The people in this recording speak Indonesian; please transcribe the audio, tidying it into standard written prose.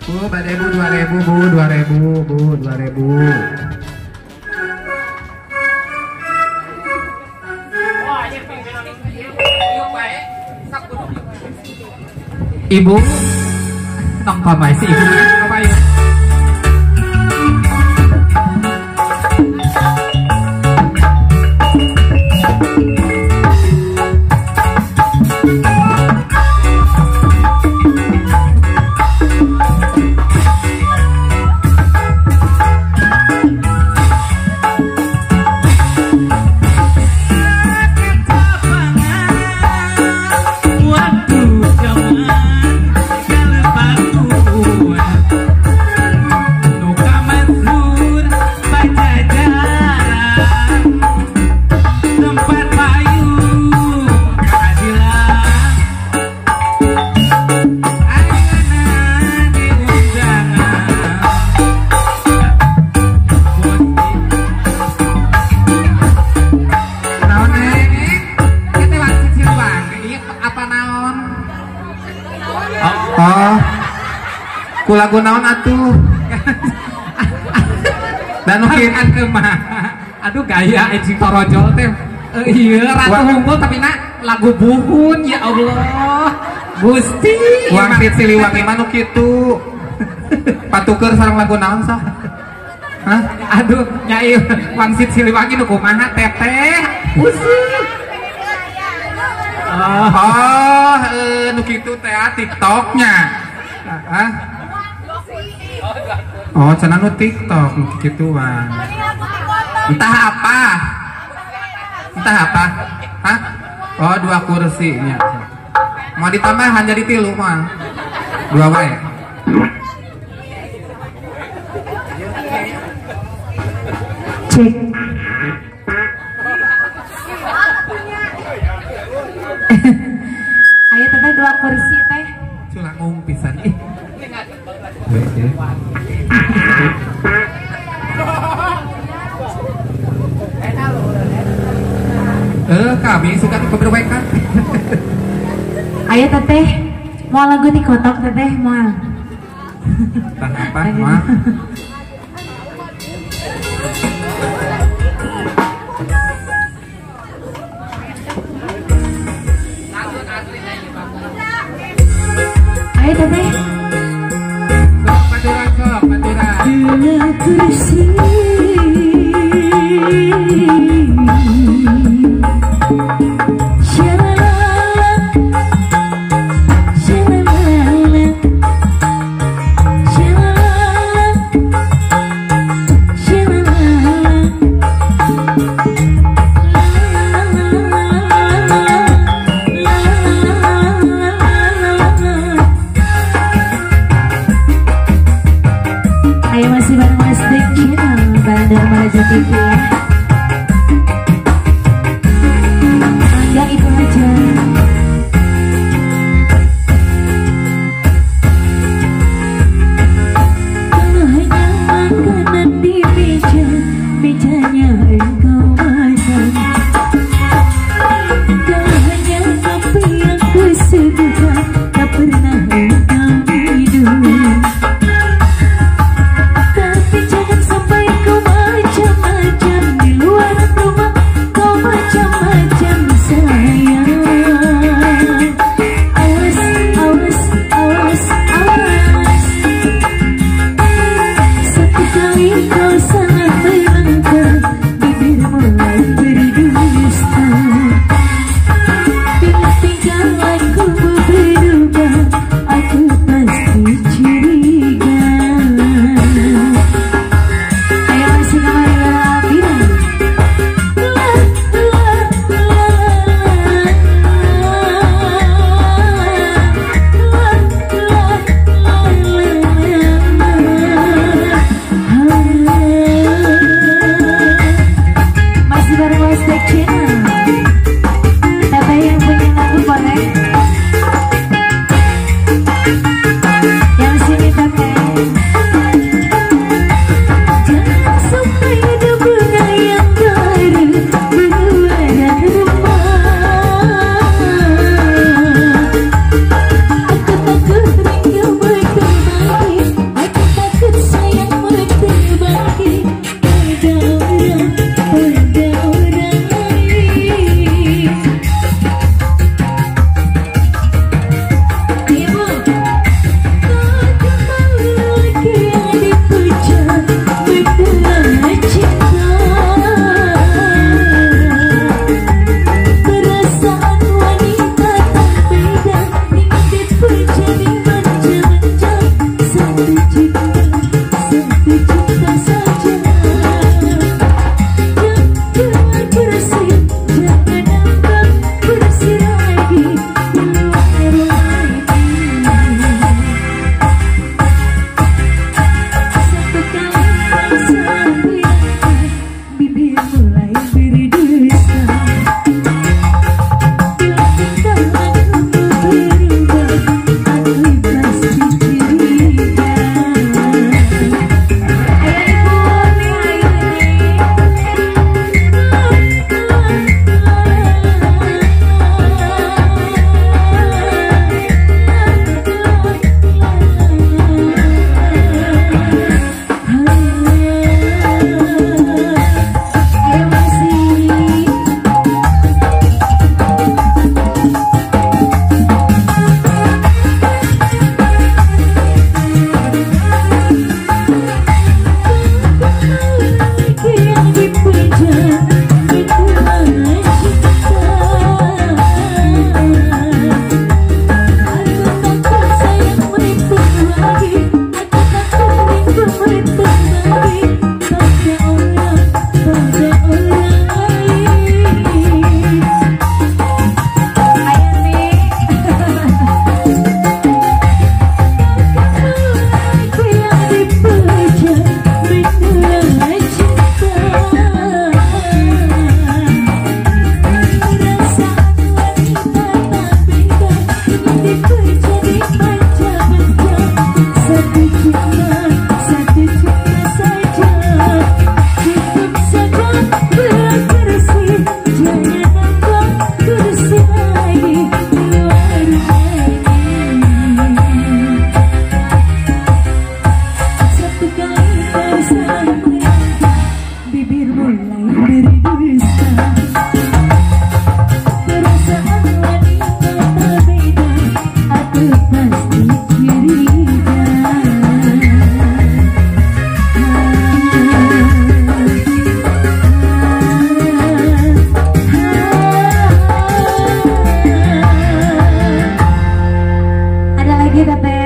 Bu, 2000, 2000, Bu, 2000, Bu, 2000. Ibu, tong pamai si ibu apa ya? Lagu naon atuh dan mungkin kemah aduh gaya anjing torojol teh iya ratu hunkul tapi nak lagu buhun ya Allah Gusti wangsit siliwangi manu kitu patuker sareng lagu naon sah hah aduh nyai wangsit siliwangi nu kumaha teteh pusing nu kitu teh TikToknya hah. Oh, cenah nu TikTok gituan. Entah apa. Hah? Oh, 2 kursinya. Mau ditambah jadi 3 mah. 2 wae. Cek. Ayo teteh 2 kursi teh. Cula ngomong pisan ih. Kami suka keberwekan. Ayo teteh, mau lagu di kotok teteh mau. Apa mah? Ayo teteh. Madura. Dua kursi. Ayo masih bareng Mas Dik Channel Bandar Maraja TV ya. Angga itu aja. Kalau hanya makanan di meja, mejanya engkau makan. Kalau hanya kopi yang kusuguhkan, tak pernah engkau minum. kita teh